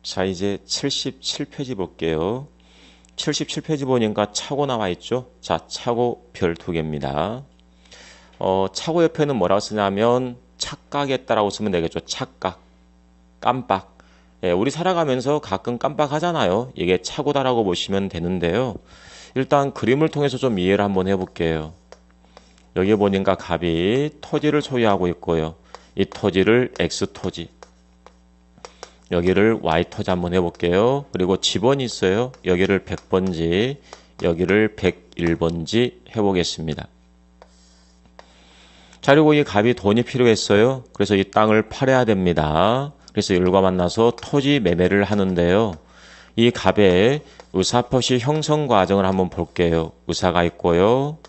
자, 이제 77페이지 볼게요. 77페이지 보니까 차고 나와 있죠? 자, 차고 별 2개입니다. 차고 옆에는 뭐라고 쓰냐면 착각했다라고 쓰면 되겠죠. 착각, 깜빡. 예, 우리 살아가면서 가끔 깜빡하잖아요. 이게 차고다라고 보시면 되는데요. 일단 그림을 통해서 좀 이해를 한번 해볼게요. 여기 보니까 갑이 토지를 소유하고 있고요. 이 토지를 X토지, 여기를 Y토지 한번 해볼게요. 그리고 집원이 있어요. 여기를 100번지, 여기를 101번지 해보겠습니다. 자, 그리고 이 갑이 돈이 필요했어요. 그래서 이 땅을 팔아야 됩니다. 그래서 일과 만나서 토지 매매를 하는데요. 이 갑의 의사표시 형성 과정을 한번 볼게요. 의사가 있고요.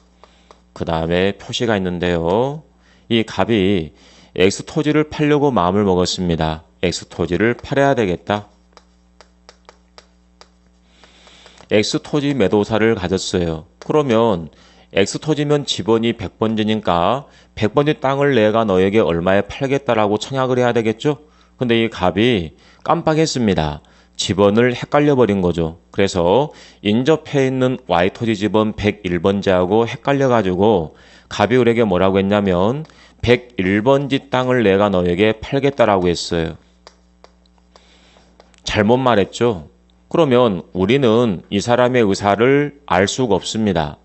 그 다음에 표시가 있는데요. 이 갑이 X토지를 팔려고 마음을 먹었습니다. X토지를 팔아야 되겠다. X토지 매도사를 가졌어요. 그러면 X토지면 지번이 100번지니까 100번지 땅을 내가 너에게 얼마에 팔겠다라고 청약을 해야 되겠죠? 근데 이 갑이 깜빡했습니다. 지번을 헷갈려 버린 거죠. 그래서 인접해 있는 Y토지 지번 101번지하고 헷갈려 가지고 갑이 우리에게 뭐라고 했냐면 101번지 땅을 내가 너에게 팔겠다라고 했어요. 잘못 말했죠. 그러면 우리는 이 사람의 의사를 알 수가 없습니다.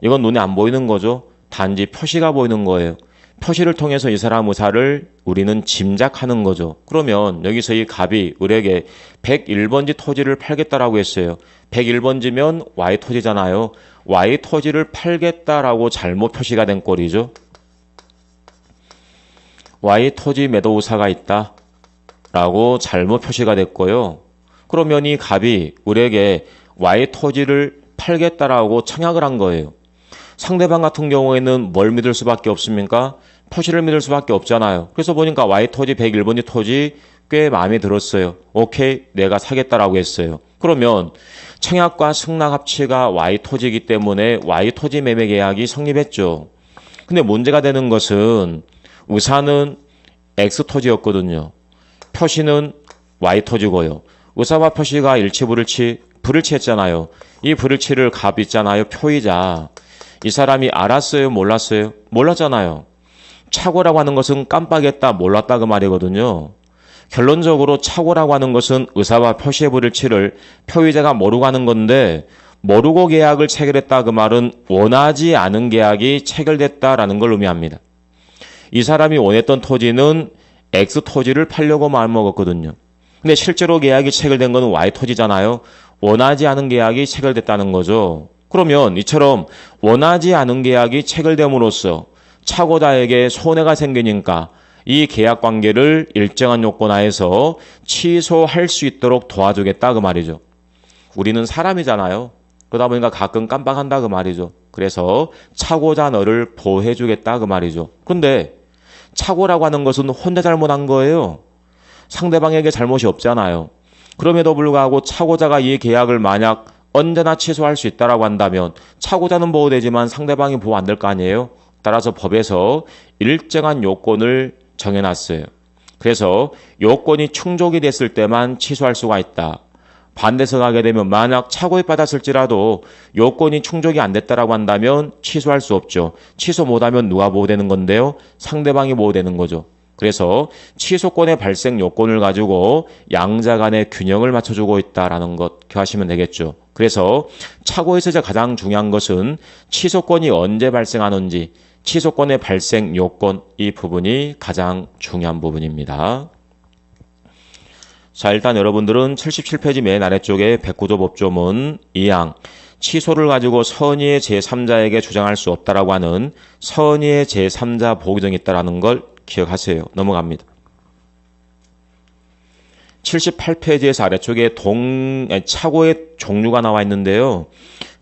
이건 눈에 안 보이는 거죠. 단지 표시가 보이는 거예요. 표시를 통해서 이 사람 의사를 우리는 짐작하는 거죠. 그러면 여기서 이 갑이 우리에게 101번지 토지를 팔겠다라고 했어요. 101번지면 Y토지잖아요. Y토지를 팔겠다라고 잘못 표시가 된 꼴이죠. Y토지 매도 의사가 있다 라고 잘못 표시가 됐고요. 그러면 이 갑이 우리에게 Y토지를 팔겠다라고 청약을 한 거예요. 상대방 같은 경우에는 뭘 믿을 수밖에 없습니까? 표시를 믿을 수밖에 없잖아요. 그래서 보니까 Y토지 101번지 토지 꽤 마음에 들었어요. 오케이, 내가 사겠다라고 했어요. 그러면 청약과 승낙 합치가 Y토지이기 때문에 Y토지 매매 계약이 성립했죠. 근데 문제가 되는 것은 의사는 X토지였거든요. 표시는 Y토지고요. 의사와 표시가 일치 불일치했잖아요. 이 불일치를 갑 있잖아요. 표의자. 이 사람이 알았어요? 몰랐어요? 몰랐잖아요. 착오라고 하는 것은 깜빡했다, 몰랐다 그 말이거든요. 결론적으로 착오라고 하는 것은 의사와 표시의 불일치를 표의자가 모르고 하는 건데 모르고 계약을 체결했다 그 말은 원하지 않은 계약이 체결됐다라는 걸 의미합니다. 이 사람이 원했던 토지는 X토지를 팔려고 마음먹었거든요. 근데 실제로 계약이 체결된 건 Y토지잖아요. 원하지 않은 계약이 체결됐다는 거죠. 그러면 이처럼 원하지 않은 계약이 체결됨으로써 차고자에게 손해가 생기니까 이 계약 관계를 일정한 요건 하에서 취소할 수 있도록 도와주겠다 그 말이죠. 우리는 사람이잖아요. 그러다 보니까 가끔 깜빡한다 그 말이죠. 그래서 차고자 너를 보호해주겠다 그 말이죠. 근데 착오라고 하는 것은 혼자 잘못한 거예요. 상대방에게 잘못이 없잖아요. 그럼에도 불구하고 착오자가 이 계약을 만약 언제나 취소할 수 있다라고 한다면 착오자는 보호되지만 상대방이 보호 안 될 거 아니에요. 따라서 법에서 일정한 요건을 정해놨어요. 그래서 요건이 충족이 됐을 때만 취소할 수가 있다. 반대서 가게 되면 만약 착오에 받았을지라도 요건이 충족이 안 됐다라고 한다면 취소할 수 없죠. 취소 못하면 누가 보호되는 건데요? 상대방이 보호되는 거죠. 그래서 취소권의 발생 요건을 가지고 양자 간의 균형을 맞춰주고 있다라는 것 기억하시면 되겠죠. 그래서 착오에서 가장 중요한 것은 취소권이 언제 발생하는지, 취소권의 발생 요건, 이 부분이 가장 중요한 부분입니다. 자, 일단 여러분들은 77페이지 맨 아래쪽에 109조 법조문 2항 취소를 가지고 선의의 제3자에게 주장할 수 없다라고 하는 선의의 제3자 보호규정이 있다라는 걸 기억하세요. 넘어갑니다. 78페이지에서 아래쪽에 착오의 종류가 나와 있는데요.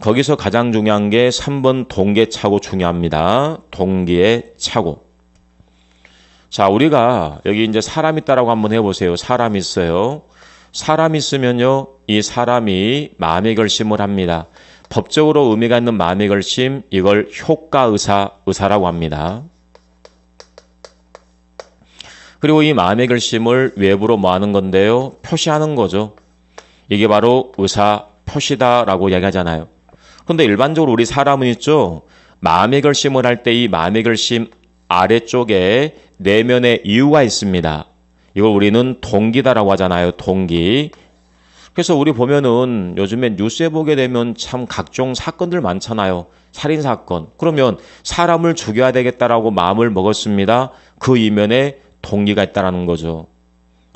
거기서 가장 중요한 게 3번 동계착오 중요합니다. 동계착오. 자, 우리가 여기 이제 사람 있다라고 한번 해보세요. 사람 있어요. 사람 있으면요, 이 사람이 마음의 결심을 합니다. 법적으로 의미가 있는 마음의 결심, 이걸 효과의사라고 합니다. 그리고 이 마음의 결심을 외부로 뭐 하는 건데요? 표시하는 거죠. 이게 바로 의사 표시다라고 이야기하잖아요. 근데 일반적으로 우리 사람은 있죠. 마음의 결심을 할 때 이 마음의 결심 아래쪽에 내면의 이유가 있습니다. 이걸 우리는 동기다라고 하잖아요. 동기. 그래서 우리 보면은 요즘에 뉴스에 보게 되면 참 각종 사건들 많잖아요. 살인사건. 그러면 사람을 죽여야 되겠다라고 마음을 먹었습니다. 그 이면에 동기가 있다라는 거죠.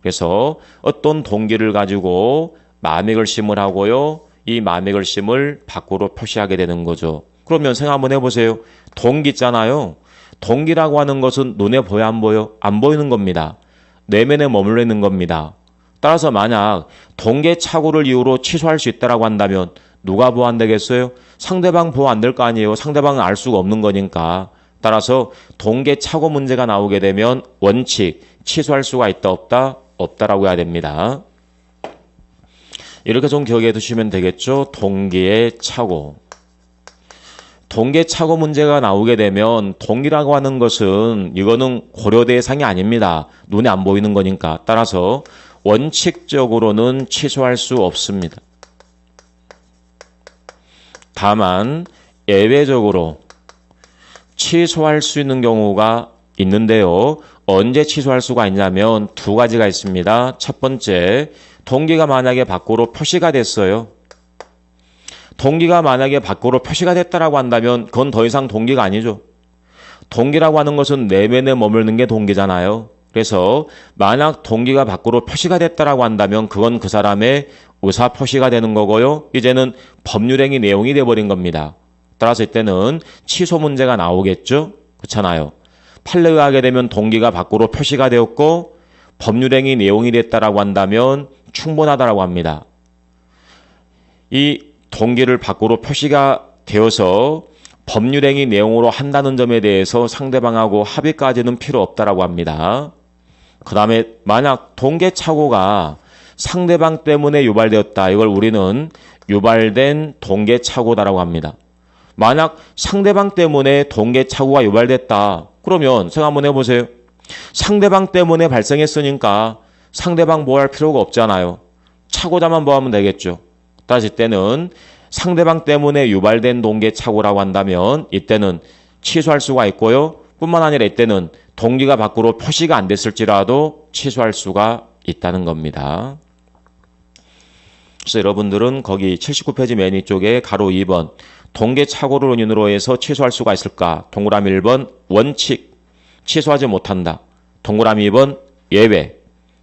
그래서 어떤 동기를 가지고 마음의 결심을 하고요. 이 마음의 결심을 밖으로 표시하게 되는 거죠. 그러면 생각 한번 해보세요. 동기 있잖아요. 동기라고 하는 것은 눈에 보여 안 보여? 안 보이는 겁니다. 내면에 머물러 있는 겁니다. 따라서 만약 동계착오를 이유로 취소할 수 있다고 한다면 누가 보완되겠어요? 상대방 보완 안 될 거 아니에요. 상대방은 알 수가 없는 거니까. 따라서 동계착오 문제가 나오게 되면 원칙, 취소할 수가 있다 없다? 없다라고 해야 됩니다. 이렇게 좀 기억해 두시면 되겠죠. 동기의 착오. 동계착오 문제가 나오게 되면 동기라고 하는 것은 이거는 고려 대상이 아닙니다. 눈에 안 보이는 거니까. 따라서 원칙적으로는 취소할 수 없습니다. 다만 예외적으로 취소할 수 있는 경우가 있는데요. 언제 취소할 수가 있냐면 두 가지가 있습니다. 첫 번째, 동기가 만약에 밖으로 표시가 됐어요. 동기가 만약에 밖으로 표시가 됐다라고 한다면 그건 더 이상 동기가 아니죠. 동기라고 하는 것은 내면에 머무르는 게 동기잖아요. 그래서 만약 동기가 밖으로 표시가 됐다라고 한다면 그건 그 사람의 의사 표시가 되는 거고요. 이제는 법률행위 내용이 돼버린 겁니다. 따라서 이때는 취소 문제가 나오겠죠. 그렇잖아요. 판례에 의하게 되면 동기가 밖으로 표시가 되었고 법률행위 내용이 됐다라고 한다면 충분하다라고 합니다. 이 동기를 밖으로 표시가 되어서 법률행위 내용으로 한다는 점에 대해서 상대방하고 합의까지는 필요 없다라고 합니다. 그 다음에 만약 동계착오가 상대방 때문에 유발되었다. 이걸 우리는 유발된 동계착오다라고 합니다. 만약 상대방 때문에 동계착오가 유발됐다. 그러면 생각 한번 해보세요. 상대방 때문에 발생했으니까 상대방 보호할 필요가 없잖아요. 착오자만 보호하면 되겠죠. 따라서 이때는 상대방 때문에 유발된 동계착오라고 한다면 이때는 취소할 수가 있고요. 뿐만 아니라 이때는 동기가 밖으로 표시가 안 됐을지라도 취소할 수가 있다는 겁니다. 그래서 여러분들은 거기 79페이지 맨 위쪽에 가로 2번 동계착오를 원인으로 해서 취소할 수가 있을까? 동그라미 1번 원칙 취소하지 못한다. 동그라미 2번 예외.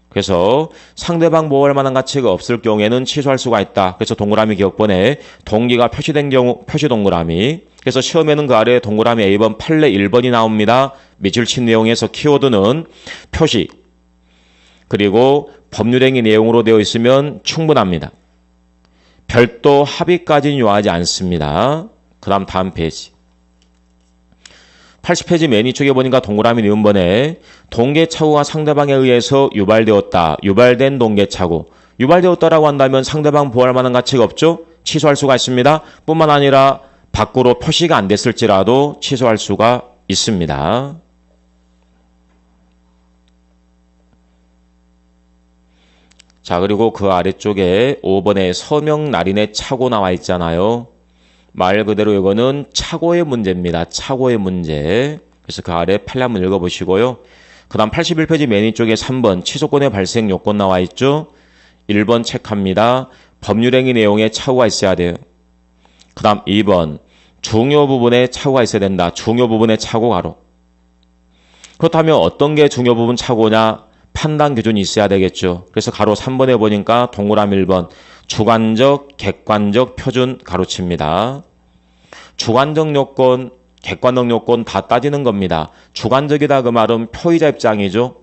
그래서 상대방 보호할 만한 가치가 없을 경우에는 취소할 수가 있다. 그래서 동그라미 기억번에 동기가 표시된 경우 표시 동그라미. 그래서 시험에는 그 아래에 동그라미 A번 판례 1번이 나옵니다. 밑줄 친 내용에서 키워드는 표시 그리고 법률행위 내용으로 되어 있으면 충분합니다. 별도 합의까지는 요하지 않습니다. 그 다음 페이지. 80페이지 맨 위쪽에 보니까 동그라미 니은번에 동계착오가 상대방에 의해서 유발되었다. 유발된 동계착오. 유발되었다라고 한다면 상대방 보호할 만한 가치가 없죠? 취소할 수가 있습니다. 뿐만 아니라 밖으로 표시가 안 됐을지라도 취소할 수가 있습니다. 자, 그리고 그 아래쪽에 5번에 서명 날인의 착오 나와 있잖아요. 말 그대로 이거는 착오의 문제입니다. 착오의 문제. 그래서 그 아래 판례 한번 읽어보시고요. 그 다음 81페이지 맨 위쪽에 3번 취소권의 발생 요건 나와 있죠. 1번 체크합니다. 법률행위 내용에 착오가 있어야 돼요. 그 다음 2번 중요 부분에 착오가 있어야 된다. 중요 부분에 착오 가로. 그렇다면 어떤 게 중요 부분 착오냐? 판단 기준이 있어야 되겠죠. 그래서 가로 3번에 보니까 동그라미 1번 주관적, 객관적 표준 가로칩니다. 주관적 요건, 객관적 요건 다 따지는 겁니다. 주관적이다 그 말은 표의자 입장이죠.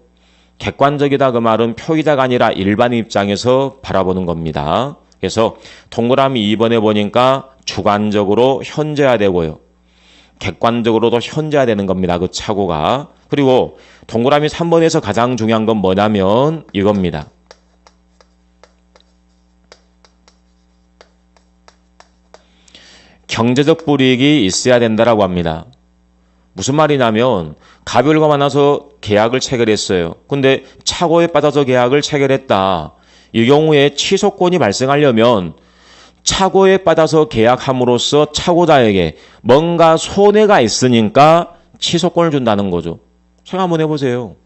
객관적이다 그 말은 표의자가 아니라 일반인 입장에서 바라보는 겁니다. 그래서 동그라미 2번에 보니까 주관적으로 현재해야 되고요. 객관적으로도 현재해야 되는 겁니다. 그 착오가. 그리고 동그라미 3번에서 가장 중요한 건 뭐냐면 이겁니다. 경제적 불이익이 있어야 된다라고 합니다. 무슨 말이냐면 가별과 만나서 계약을 체결했어요. 근데 착오에 빠져서 계약을 체결했다. 이 경우에 취소권이 발생하려면 착오에 빠져서 계약함으로써 착오자에게 뭔가 손해가 있으니까 취소권을 준다는 거죠. 생각 한번 해보세요.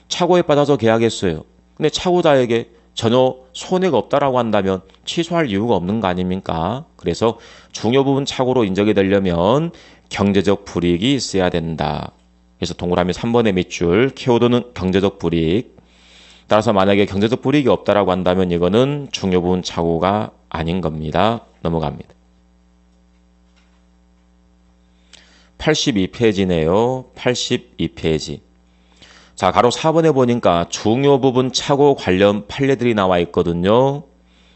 착오에 빠져서 계약했어요. 근데 착오자에게 전혀 손해가 없다라고 한다면 취소할 이유가 없는 거 아닙니까? 그래서 중요 부분 착오로 인정이 되려면 경제적 불이익이 있어야 된다. 그래서 동그라미 3번의 밑줄, 키워드는 경제적 불이익. 따라서 만약에 경제적 불이익이 없다라고 한다면 이거는 중요 부분 착오가 아닌 겁니다. 넘어갑니다. 82페이지네요. 82페이지. 자, 가로 4번에 보니까 중요 부분 착오 관련 판례들이 나와 있거든요.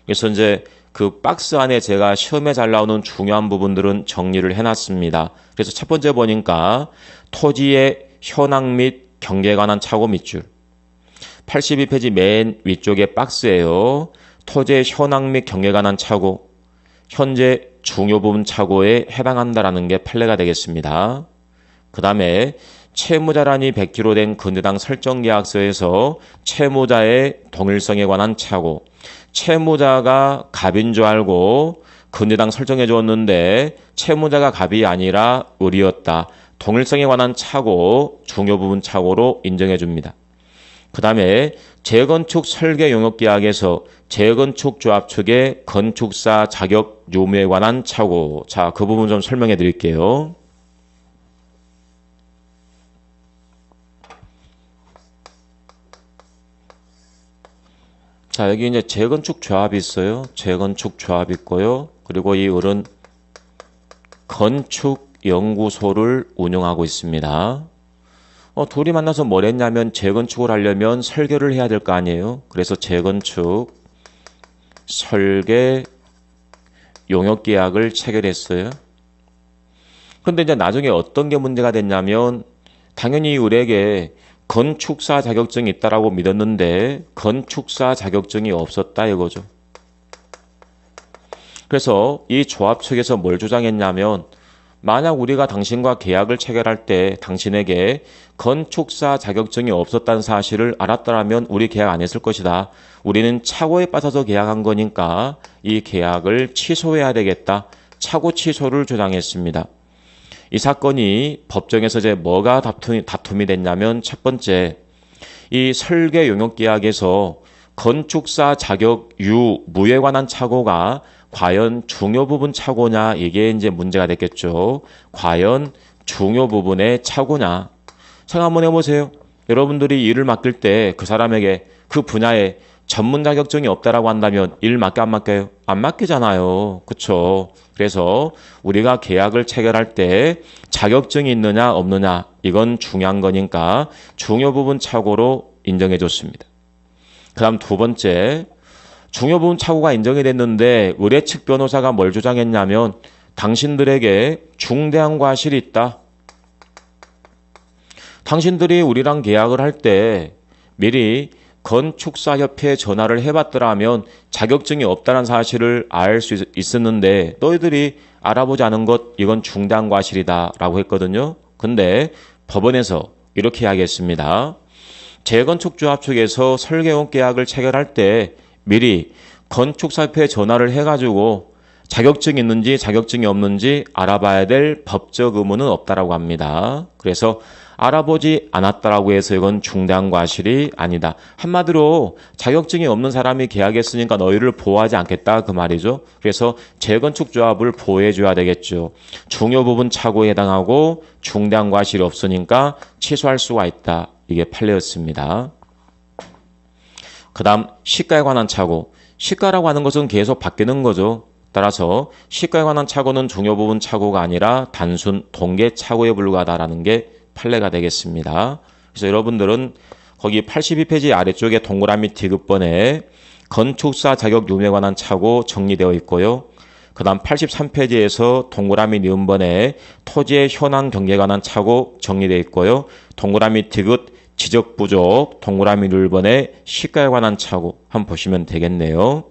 그래서 이제 그 박스 안에 제가 시험에 잘 나오는 중요한 부분들은 정리를 해놨습니다. 그래서 첫 번째 보니까 토지의 현황 및 경계에 관한 착오 밑줄. 82페이지 맨 위쪽에 박스예요. 토지의 현황 및 경계에 관한 착오. 현재 중요 부분 착오에 해당한다라는 게 판례가 되겠습니다. 그 다음에 채무자란이 100기로 된 건대당 설정계약서에서 채무자의 동일성에 관한 착오. 채무자가 갑인 줄 알고 건대당 설정해 주었는데 채무자가 갑이 아니라 을이었다. 동일성에 관한 착오, 중요 부분 착오로 인정해 줍니다. 그 다음에 재건축 설계 용역계약에서 재건축 조합 측의 건축사 자격 유무에 관한 착오. 자, 그 부분 좀 설명해 드릴게요. 자, 여기 이제 재건축 조합이 있어요. 재건축 조합이 있고요. 그리고 이 을은 건축연구소를 운영하고 있습니다. 둘이 만나서 뭘 했냐면 재건축을 하려면 설계를 해야 될 거 아니에요. 그래서 재건축 설계 용역계약을 체결했어요. 그런데 이제 나중에 어떤 게 문제가 됐냐면 당연히 을에게 건축사 자격증이 있다라고 믿었는데 건축사 자격증이 없었다 이거죠. 그래서 이 조합 측에서 뭘 주장했냐면 만약 우리가 당신과 계약을 체결할 때 당신에게 건축사 자격증이 없었다는 사실을 알았더라면 우리 계약 안 했을 것이다. 우리는 착오에 빠져서 계약한 거니까 이 계약을 취소해야 되겠다. 착오 취소를 주장했습니다. 이 사건이 법정에서 이제 뭐가 다툼이 됐냐면 첫 번째, 이 설계 용역계약에서 건축사 자격 유무에 관한 착오가 과연 중요 부분 착오냐 이게 이제 문제가 됐겠죠. 과연 중요 부분의 착오냐. 생각 한번 해보세요. 여러분들이 일을 맡길 때 그 사람에게 그 분야에 전문 자격증이 없다라고 한다면 일 맡겨 안 맡겨요? 안 맡기잖아요. 그렇죠? 그래서 우리가 계약을 체결할 때 자격증이 있느냐 없느냐 이건 중요한 거니까 중요 부분 착오로 인정해 줬습니다. 그 다음 두 번째, 중요 부분 착오가 인정이 됐는데 의뢰 측 변호사가 뭘 주장했냐면 당신들에게 중대한 과실이 있다. 당신들이 우리랑 계약을 할 때 미리 건축사협회에 전화를 해봤더라면 자격증이 없다는 사실을 알 수 있었는데 너희들이 알아보지 않은 것 이건 중대한 과실이다 라고 했거든요. 근데 법원에서 이렇게 이야기했습니다. 재건축조합 측에서 설계용 계약을 체결할 때 미리 건축사협회에 전화를 해가지고 자격증이 있는지 자격증이 없는지 알아봐야 될 법적 의무는 없다라고 합니다. 그래서 알아보지 않았다라고 해서 이건 중대한 과실이 아니다. 한마디로 자격증이 없는 사람이 계약했으니까 너희를 보호하지 않겠다 그 말이죠. 그래서 재건축 조합을 보호해줘야 되겠죠. 중요 부분 착오에 해당하고 중대한 과실이 없으니까 취소할 수가 있다. 이게 판례였습니다. 그 다음 시가에 관한 착오. 시가라고 하는 것은 계속 바뀌는 거죠. 따라서 시가에 관한 착오는 중요 부분 착오가 아니라 단순 동계 착오에 불과하다라는 게 판례가 되겠습니다. 그래서 여러분들은 거기 82페이지 아래쪽에 동그라미 디귿번에 건축사 자격 유무에 관한 착오 정리되어 있고요. 그 다음 83페이지에서 동그라미 니은번에 토지의 현황 경계에 관한 착오 정리되어 있고요. 동그라미 디귿 지적 부족, 동그라미 누르번에 시가에 관한 착오 한번 보시면 되겠네요.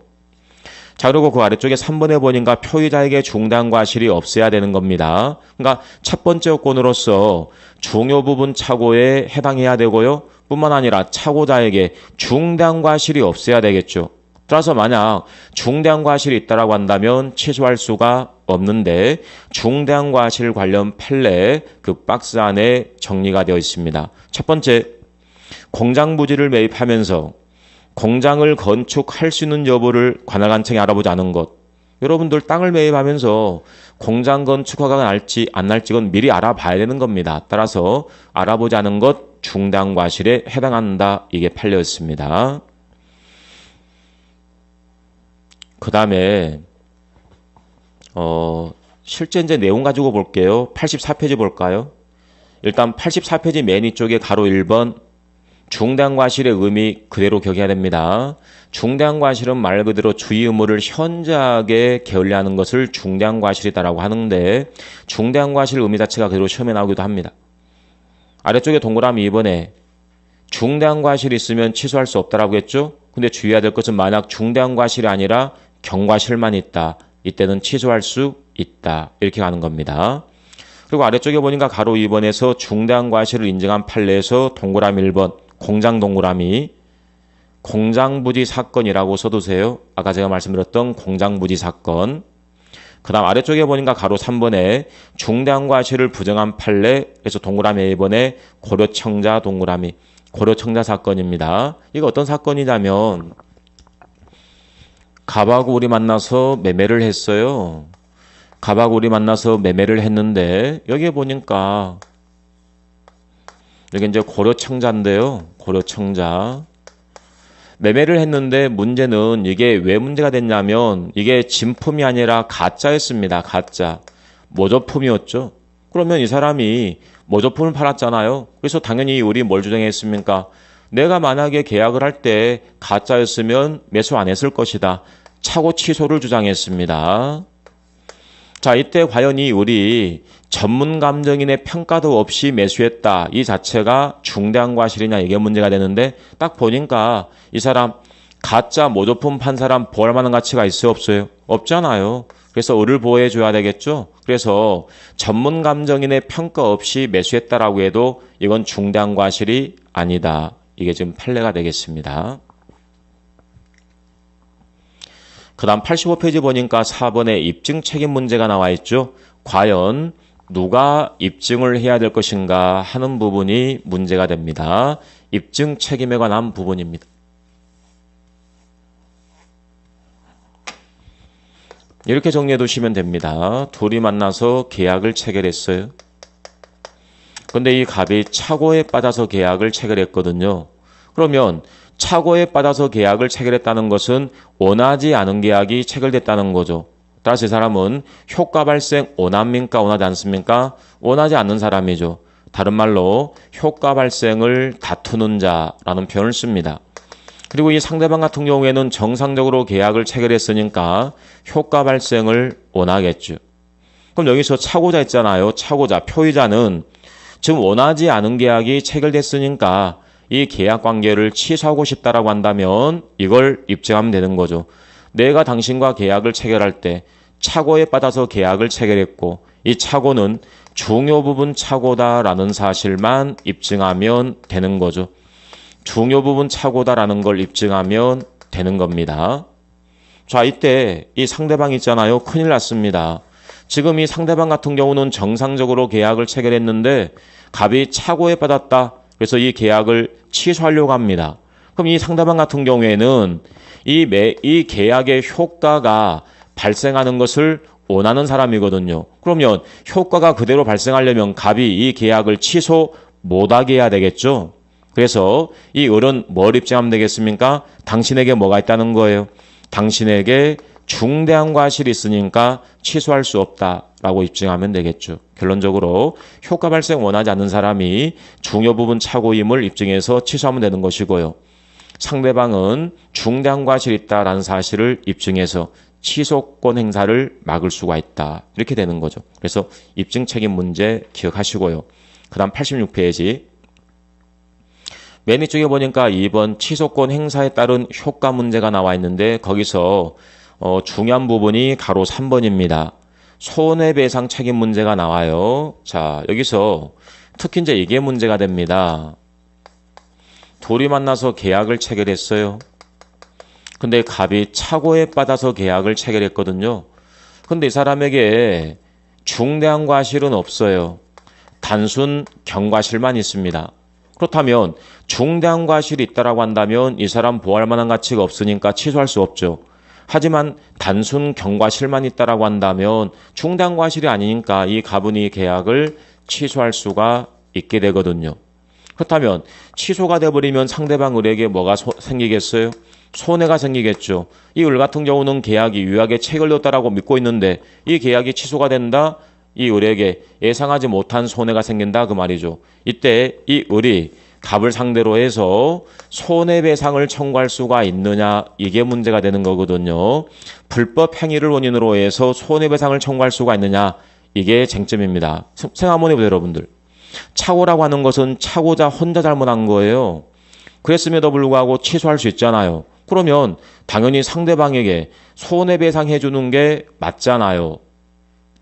자, 그리고 그 아래쪽에 3번에 보니까 표의자에게 중대한 과실이 없어야 되는 겁니다. 그러니까 첫 번째 요건으로서 중요 부분 착오에 해당해야 되고요. 뿐만 아니라 착오자에게 중대한 과실이 없어야 되겠죠. 따라서 만약 중대한 과실이 있다라고 한다면 취소할 수가 없는데 중대한 과실 관련 판례 그 박스 안에 정리가 되어 있습니다. 첫 번째, 공장 부지를 매입하면서 공장을 건축할 수 있는 여부를 관할관청이 알아보지 않은 것. 여러분들 땅을 매입하면서 공장 건축허가가 날지 안 날지 건 미리 알아봐야 되는 겁니다. 따라서 알아보지 않은 것 중대한 과실에 해당한다. 이게 판례였습니다. 그 다음에 실제 이제 내용 가지고 볼게요. 84페이지 볼까요? 일단 84페이지 맨 위쪽에 가로 1번 중대한 과실의 의미 그대로 기억해야 됩니다. 중대한 과실은 말 그대로 주의 의무를 현저하게 게을리하는 것을 중대한 과실이다라고 하는데 중대한 과실 의미 자체가 그대로 시험에 나오기도 합니다. 아래쪽에 동그라미 2번에 중대한 과실이 있으면 취소할 수 없다라고 했죠. 근데 주의해야 될 것은 만약 중대한 과실이 아니라 경과실만 있다. 이때는 취소할 수 있다. 이렇게 가는 겁니다. 그리고 아래쪽에 보니까 가로 2번에서 중대한 과실을 인정한 판례에서 동그라미 1번 공장 동그라미 공장부지 사건이라고 써두세요. 아까 제가 말씀드렸던 공장부지 사건. 그 다음 아래쪽에 보니까 가로 3번에 중대한 과실을 부정한 판례에서 동그라미 2번에 고려청자 동그라미 고려청자 사건입니다. 이거 어떤 사건이냐면 갑하고 우리 만나서 매매를 했어요. 갑하고 우리 만나서 매매를 했는데 여기에 보니까 여기 이제 고려청자인데요. 고려청자. 매매를 했는데 문제는 이게 왜 문제가 됐냐면 이게 진품이 아니라 가짜였습니다. 가짜. 모조품이었죠. 그러면 이 사람이 모조품을 팔았잖아요. 그래서 당연히 우리 뭘 주장했습니까? 내가 만약에 계약을 할 때 가짜였으면 매수 안 했을 것이다. 착오 취소를 주장했습니다. 자, 이때 과연 이 우리 전문 감정인의 평가도 없이 매수했다. 이 자체가 중대한 과실이냐 이게 문제가 되는데 딱 보니까 이 사람 가짜 모조품 판 사람 보호할 만한 가치가 있어요 없어요? 없잖아요. 그래서 을을 보호해 줘야 되겠죠. 그래서 전문 감정인의 평가 없이 매수했다라고 해도 이건 중대한 과실이 아니다. 이게 지금 판례가 되겠습니다. 그 다음 85페이지 보니까 4번에 입증 책임 문제가 나와 있죠. 과연 누가 입증을 해야 될 것인가 하는 부분이 문제가 됩니다. 입증 책임에 관한 부분입니다. 이렇게 정리해 두시면 됩니다. 둘이 만나서 계약을 체결했어요. 근데 이 갑이 착오에 빠져서 계약을 체결했거든요. 그러면 착오에 빠져서 계약을 체결했다는 것은 원하지 않은 계약이 체결됐다는 거죠. 따라서 이 사람은 효과 발생 원합니까? 원하지 않습니까? 원하지 않는 사람이죠. 다른 말로 효과 발생을 다투는 자라는 표현을 씁니다. 그리고 이 상대방 같은 경우에는 정상적으로 계약을 체결했으니까 효과 발생을 원하겠죠. 그럼 여기서 착오자 있잖아요. 착오자, 표의자는 지금 원하지 않은 계약이 체결됐으니까 이 계약 관계를 취소하고 싶다라고 한다면 이걸 입증하면 되는 거죠. 내가 당신과 계약을 체결할 때 착오에 빠져서 계약을 체결했고 이 착오는 중요 부분 착오다라는 사실만 입증하면 되는 거죠. 중요 부분 착오다라는 걸 입증하면 되는 겁니다. 자, 이때 이 상대방 있잖아요. 큰일 났습니다. 지금 이 상대방 같은 경우는 정상적으로 계약을 체결했는데 갑이 착오에 빠졌다. 그래서 이 계약을 취소하려고 합니다. 그럼 이 상대방 같은 경우에는 이 계약의 효과가 발생하는 것을 원하는 사람이거든요. 그러면 효과가 그대로 발생하려면 갑이 이 계약을 취소 못하게 해야 되겠죠. 그래서 이 을은 뭘 입증하면 되겠습니까? 당신에게 뭐가 있다는 거예요. 당신에게 중대한 과실이 있으니까 취소할 수 없다라고 입증하면 되겠죠. 결론적으로 효과 발생 원하지 않는 사람이 중요 부분 착오임을 입증해서 취소하면 되는 것이고요. 상대방은 중대한 과실이 있다라는 사실을 입증해서 취소권 행사를 막을 수가 있다. 이렇게 되는 거죠. 그래서 입증 책임 문제 기억하시고요. 그 다음 86페이지. 맨 위쪽에 보니까 2번 취소권 행사에 따른 효과 문제가 나와 있는데 거기서 중요한 부분이 가로 3번입니다. 손해배상 책임 문제가 나와요. 자, 여기서 특히 이제 이게 문제가 됩니다. 둘이 만나서 계약을 체결했어요. 근데 갑이 착오에 빠져서 계약을 체결했거든요. 근데 이 사람에게 중대한 과실은 없어요. 단순 경과실만 있습니다. 그렇다면 중대한 과실이 있다라고 한다면 이 사람 보호할 만한 가치가 없으니까 취소할 수 없죠. 하지만 단순 경과실만 있다라고 한다면 중대한 과실이 아니니까 이 가분이 계약을 취소할 수가 있게 되거든요. 그렇다면 취소가 돼버리면 상대방 을에게 뭐가 생기겠어요? 손해가 생기겠죠. 이 을 같은 경우는 계약이 유약에 체결되었다라고 믿고 있는데 이 계약이 취소가 된다? 이 을에게 예상하지 못한 손해가 생긴다 그 말이죠. 이때 이 을이 갑을 상대로 해서 손해배상을 청구할 수가 있느냐 이게 문제가 되는 거거든요. 불법 행위를 원인으로 해서 손해배상을 청구할 수가 있느냐 이게 쟁점입니다. 생각 한번 해보세요 여러분들. 착오라고 하는 것은 착오자 혼자 잘못한 거예요. 그랬음에도 불구하고 취소할 수 있잖아요. 그러면 당연히 상대방에게 손해배상 해주는 게 맞잖아요.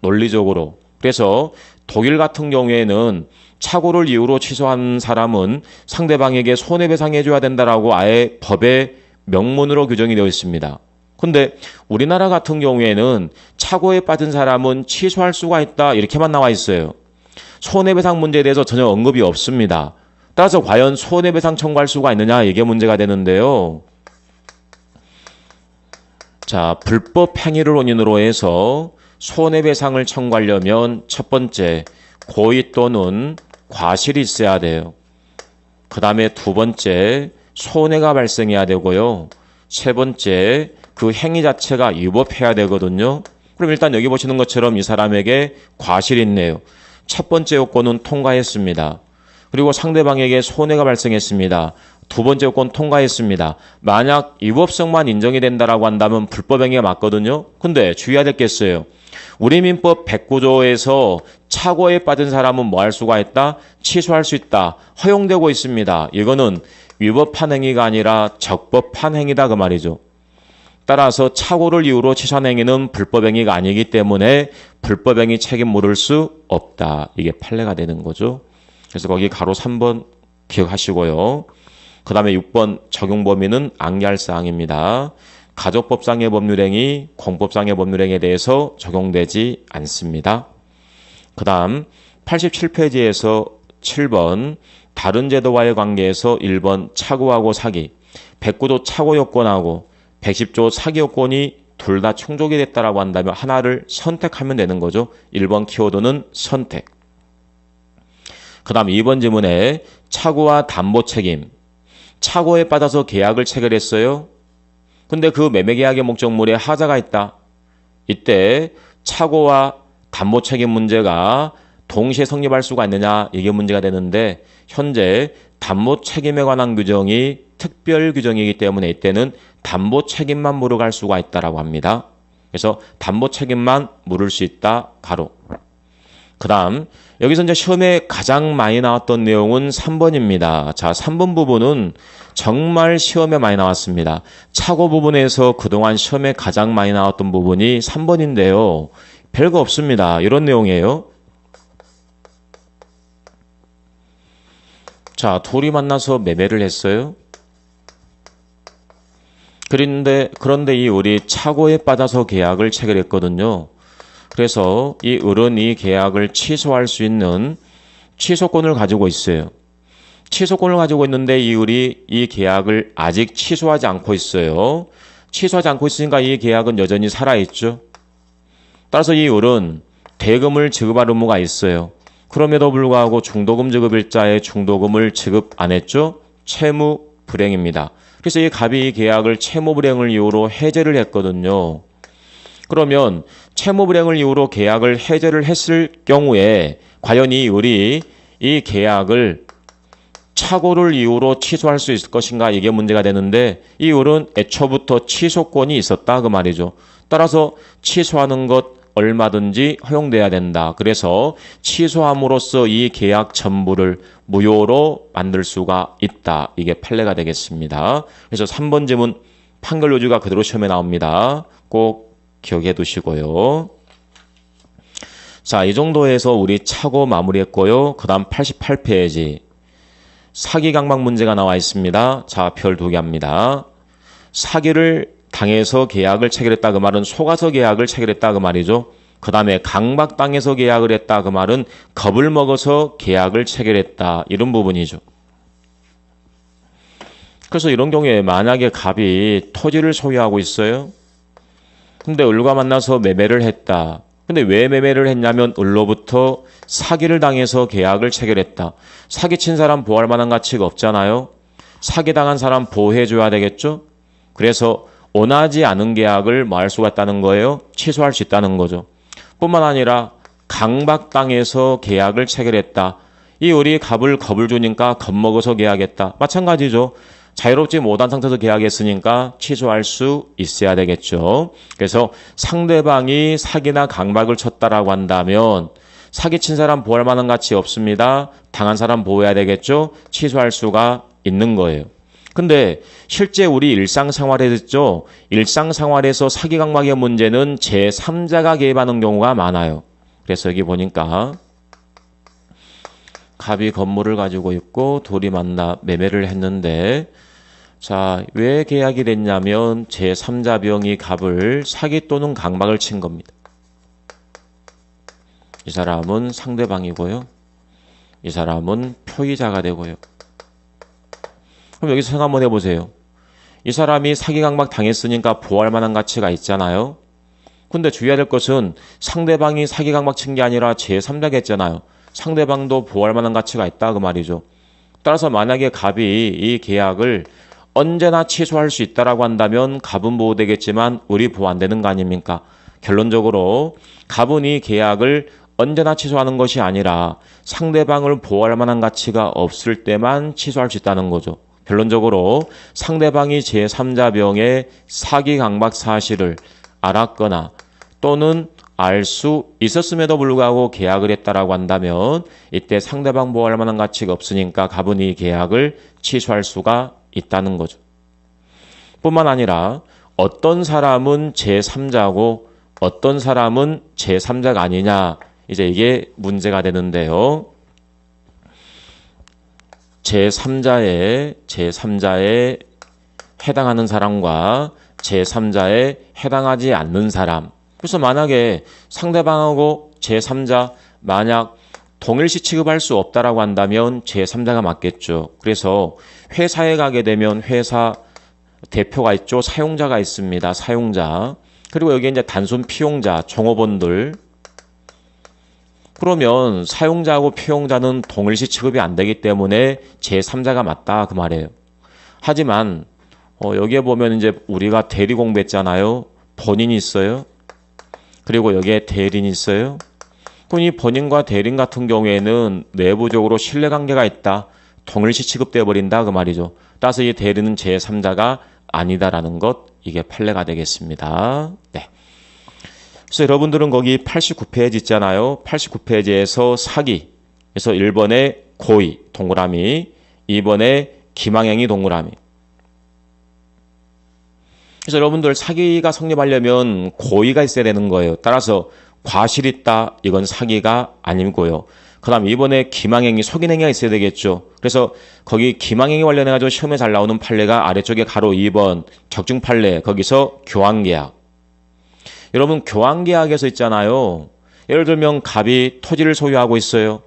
논리적으로. 그래서 독일 같은 경우에는 착오를 이유로 취소한 사람은 상대방에게 손해배상 해줘야 된다라고 아예 법에 명문으로 규정이 되어 있습니다. 근데 우리나라 같은 경우에는 착오에 빠진 사람은 취소할 수가 있다 이렇게만 나와 있어요. 손해배상 문제에 대해서 전혀 언급이 없습니다. 따라서 과연 손해배상 청구할 수가 있느냐 이게 문제가 되는데요. 자, 불법 행위를 원인으로 해서 손해배상을 청구하려면 첫 번째 고의 또는 과실이 있어야 돼요. 그 다음에 두 번째 손해가 발생해야 되고요. 세 번째 그 행위 자체가 위법해야 되거든요. 그럼 일단 여기 보시는 것처럼 이 사람에게 과실이 있네요. 첫 번째 요건은 통과했습니다. 그리고 상대방에게 손해가 발생했습니다. 두 번째 요건 통과했습니다. 만약 위법성만 인정이 된다라고 한다면 불법행위가 맞거든요. 근데 주의해야 될 게 있어요. 우리 민법 109조에서 착오에 빠진 사람은 뭐 할 수가 있다? 취소할 수 있다. 허용되고 있습니다. 이거는 위법한 행위가 아니라 적법한 행위다 그 말이죠. 따라서 착오를 이유로 취소한 행위는 불법행위가 아니기 때문에 불법행위 책임 물을 수 없다. 이게 판례가 되는 거죠. 그래서 거기 가로 3번 기억하시고요. 그 다음에 6번 적용 범위는 앙기할 사항입니다. 가족법상의 법률행위, 공법상의 법률행위에 대해서 적용되지 않습니다. 그 다음 87페이지에서 7번 다른 제도와의 관계에서 1번 착오하고 사기, 109조 착오 요건하고 110조 사기 요건이 둘 다 충족이 됐다라고 한다면 하나를 선택하면 되는 거죠. 1번 키워드는 선택. 그 다음 2번 지문에 착오와 담보 책임. 착오에 빠져서 계약을 체결했어요. 근데 그 매매계약의 목적물에 하자가 있다. 이때 착오와 담보 책임 문제가 동시에 성립할 수가 있느냐 이게 문제가 되는데 현재 담보 책임에 관한 규정이 특별 규정이기 때문에 이때는 담보 책임만 물어갈 수가 있다라고 합니다. 그래서 담보 책임만 물을 수 있다. 가로. 그 다음 여기서 이제 시험에 가장 많이 나왔던 내용은 3번입니다. 자, 3번 부분은 정말 시험에 많이 나왔습니다. 착오 부분에서 그동안 시험에 가장 많이 나왔던 부분이 3번인데요. 별거 없습니다. 이런 내용이에요. 자, 둘이 만나서 매매를 했어요. 그런데 이 을이 착오에 빠져서 계약을 체결했거든요. 그래서 이 을은 이 계약을 취소할 수 있는 취소권을 가지고 있어요. 취소권을 가지고 있는데 이 을이 이 계약을 아직 취소하지 않고 있어요. 취소하지 않고 있으니까 이 계약은 여전히 살아있죠. 따라서 이 을은 대금을 지급할 의무가 있어요. 그럼에도 불구하고 중도금 지급일자에 중도금을 지급 안 했죠. 채무 불행입니다. 그래서 이 갑이 이 계약을 채무 불행을 이유로 해제를 했거든요. 그러면 채무 불행을 이유로 계약을 해제를 했을 경우에 과연 이 을이 이 계약을 착오를 이유로 취소할 수 있을 것인가 이게 문제가 되는데 이 을은 애초부터 취소권이 있었다 그 말이죠. 따라서 취소하는 것 얼마든지 허용돼야 된다. 그래서 취소함으로써 이 계약 전부를 무효로 만들 수가 있다. 이게 판례가 되겠습니다. 그래서 3번 지문 판결 요지가 그대로 시험에 나옵니다. 꼭 기억해 두시고요. 자, 이 정도에서 우리 차고 마무리했고요. 그 다음 88페이지. 사기 강박 문제가 나와 있습니다. 자, 별 2개 합니다. 사기를 당해서 계약을 체결했다 그 말은 속아서 계약을 체결했다 그 말이죠. 그 다음에 강박당해서 계약을 했다 그 말은 겁을 먹어서 계약을 체결했다 이런 부분이죠. 그래서 이런 경우에 만약에 갑이 토지를 소유하고 있어요. 근데 을과 만나서 매매를 했다. 근데 왜 매매를 했냐면 을로부터 사기를 당해서 계약을 체결했다. 사기친 사람 보호할 만한 가치가 없잖아요. 사기당한 사람 보호해줘야 되겠죠. 그래서 원하지 않은 계약을 뭐 할 수가 있다는 거예요. 취소할 수 있다는 거죠. 뿐만 아니라 강박당해서 계약을 체결했다. 이 을이 갑을 겁을 주니까 겁먹어서 계약했다. 마찬가지죠. 자유롭지 못한 상태에서 계약했으니까 취소할 수 있어야 되겠죠. 그래서 상대방이 사기나 강박을 쳤다라고 한다면 사기친 사람 보호할 만한 가치 없습니다. 당한 사람 보호해야 되겠죠. 취소할 수가 있는 거예요. 근데 실제 우리 일상생활에서 일상생활에서 사기 강박의 문제는 제3자가 개입하는 경우가 많아요. 그래서 여기 보니까 갑이 건물을 가지고 있고 둘이 만나 매매를 했는데 자, 왜 계약이 됐냐면 제3자 병이 갑을 사기 또는 강박을 친 겁니다. 이 사람은 상대방이고요. 이 사람은 표의자가 되고요. 그럼 여기서 생각 한번 해보세요. 이 사람이 사기 강박 당했으니까 보호할 만한 가치가 있잖아요. 근데 주의해야 될 것은 상대방이 사기 강박 친 게 아니라 제3자가 했잖아요. 상대방도 보호할 만한 가치가 있다 그 말이죠. 따라서 만약에 갑이 이 계약을 언제나 취소할 수 있다라고 한다면 갑은 보호되겠지만 을이 보호 안 되는 거 아닙니까? 결론적으로 갑은 이 계약을 언제나 취소하는 것이 아니라 상대방을 보호할 만한 가치가 없을 때만 취소할 수 있다는 거죠. 결론적으로 상대방이 제3자 병의 사기 강박 사실을 알았거나 또는 알 수 있었음에도 불구하고 계약을 했다라고 한다면 이때 상대방 보호할 만한 가치가 없으니까 갑은 이 계약을 취소할 수가 있다는 거죠. 뿐만 아니라 어떤 사람은 제3자고 어떤 사람은 제3자가 아니냐 이제 이게 문제가 되는데요. 제3자에 해당하는 사람과 제3자에 해당하지 않는 사람. 그래서 만약에 상대방하고 제3자 만약 동일시 취급할 수 없다라고 한다면 제3자가 맞겠죠. 그래서 회사에 가게 되면 회사 대표가 있죠. 사용자가 있습니다. 사용자. 그리고 여기 이제 단순 피용자, 종업원들. 그러면 사용자하고 피용자는 동일시 취급이 안 되기 때문에 제3자가 맞다 그 말이에요. 하지만 여기에 보면 이제 우리가 대리 공부했잖아요. 본인이 있어요. 그리고 여기에 대리인이 있어요. 그럼 이 본인과 대리인 같은 경우에는 내부적으로 신뢰관계가 있다. 동일시 취급되어 버린다 그 말이죠. 따라서 이 대리는 제3자가 아니다라는 것 이게 판례가 되겠습니다. 네. 그래서 여러분들은 거기 89페이지 있잖아요. 89페이지에서 사기. 그래서 1번에 고의 동그라미, 2번에 기망행위 동그라미. 그래서 여러분들 사기가 성립하려면 고의가 있어야 되는 거예요. 따라서 과실이 있다. 이건 사기가 아니고요. 그 다음 이번에 기망행위, 속인행위가 있어야 되겠죠. 그래서 거기 기망행위 관련해가지고 시험에 잘 나오는 판례가 아래쪽에 가로 2번 격증 판례 거기서 교환계약. 여러분 교환계약에서 있잖아요. 예를 들면 갑이 토지를 소유하고 있어요.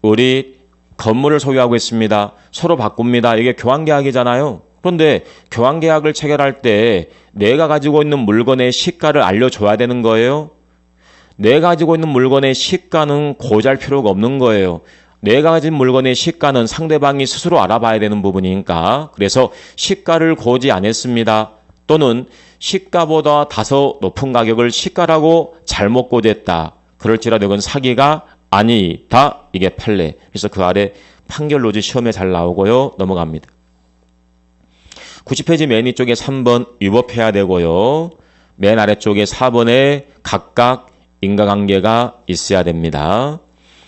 을이 건물을 소유하고 있습니다. 서로 바꿉니다. 이게 교환계약이잖아요. 그런데 교환계약을 체결할 때 내가 가지고 있는 물건의 시가를 알려줘야 되는 거예요. 내가 가지고 있는 물건의 시가는 고지할 필요가 없는 거예요. 내가 가진 물건의 시가는 상대방이 스스로 알아봐야 되는 부분이니까 그래서 시가를 고지 안 했습니다. 또는 시가보다 다소 높은 가격을 시가라고 잘못 고지했다. 그럴지라도 이건 사기가 아니다. 이게 판례. 그래서 그 아래 판결 노지 시험에 잘 나오고요. 넘어갑니다. 90페이지 맨 위쪽에 3번 위법해야 되고요. 맨 아래쪽에 4번에 각각 인과관계가 있어야 됩니다.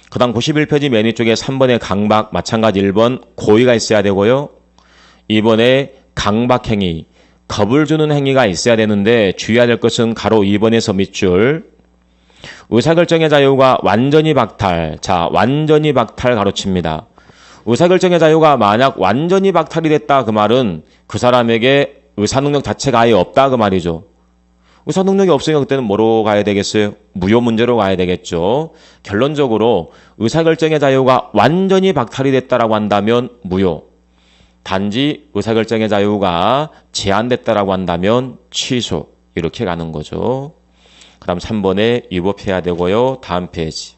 그 다음 91페이지 맨 위쪽에 3번에 강박 마찬가지 1번 고의가 있어야 되고요. 2번에 강박행위 겁을 주는 행위가 있어야 되는데 주의해야 될 것은 가로 2번에서 밑줄. 의사결정의 자유가 완전히 박탈. 자, 완전히 박탈 가로칩니다. 의사결정의 자유가 만약 완전히 박탈이 됐다 그 말은 그 사람에게 의사능력 자체가 아예 없다 그 말이죠. 의사능력이 없으니까 그때는 뭐로 가야 되겠어요? 무효 문제로 가야 되겠죠. 결론적으로 의사결정의 자유가 완전히 박탈이 됐다라고 한다면 무효. 단지 의사결정의 자유가 제한됐다라고 한다면 취소. 이렇게 가는 거죠. 그다음 3번에 위법해야 되고요. 다음 페이지.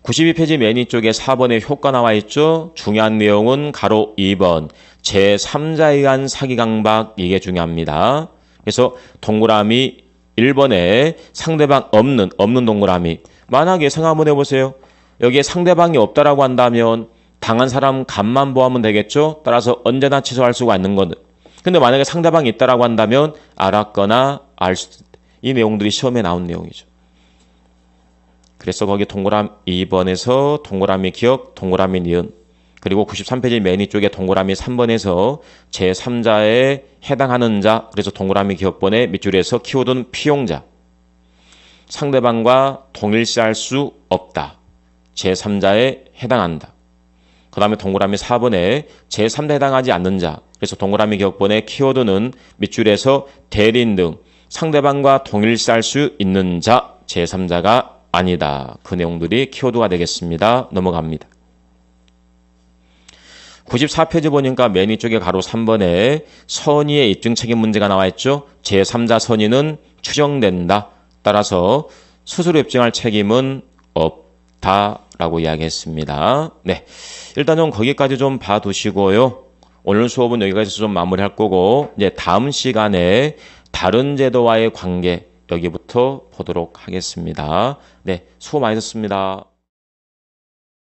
92페이지 맨 위쪽에 4번에 효과 나와 있죠. 중요한 내용은 가로 2번. 제3자에 의한 사기 강박 이게 중요합니다. 그래서 동그라미 1번에 상대방 없는 동그라미. 만약에 생각 한번 해보세요. 여기에 상대방이 없다라고 한다면 당한 사람 값만 보하면 되겠죠. 따라서 언제나 취소할 수가 있는 거는. 근데 만약에 상대방이 있다라고 한다면 알았거나 알 수도 있다. 이 내용들이 시험에 나온 내용이죠. 그래서 거기 동그라미 2번에서 동그라미 기억, 동그라미 니은. 그리고 93페이지 맨 위쪽에 동그라미 3번에서 제3자에 해당하는 자, 그래서 동그라미 기억번에 밑줄에서 키워둔 피용자. 상대방과 동일시할 수 없다. 제3자에 해당한다. 그 다음에 동그라미 4번에 제3자에 해당하지 않는 자, 그래서 동그라미 기억번에 키워둔은 밑줄에서 대리인 등 상대방과 동일시할 수 있는 자, 제3자가 아니다. 그 내용들이 키워드가 되겠습니다. 넘어갑니다. 94페이지 보니까 맨 위쪽에 가로 3번에 선의의 입증 책임 문제가 나와 있죠. 제3자 선의는 추정된다. 따라서 스스로 입증할 책임은 없다라고 이야기했습니다. 네, 일단 좀 거기까지 좀 봐두시고요. 오늘 수업은 여기까지 좀 마무리할 거고 이제 다음 시간에 다른 제도와의 관계 여기부터 보도록 하겠습니다. 네, 수고 많으셨습니다.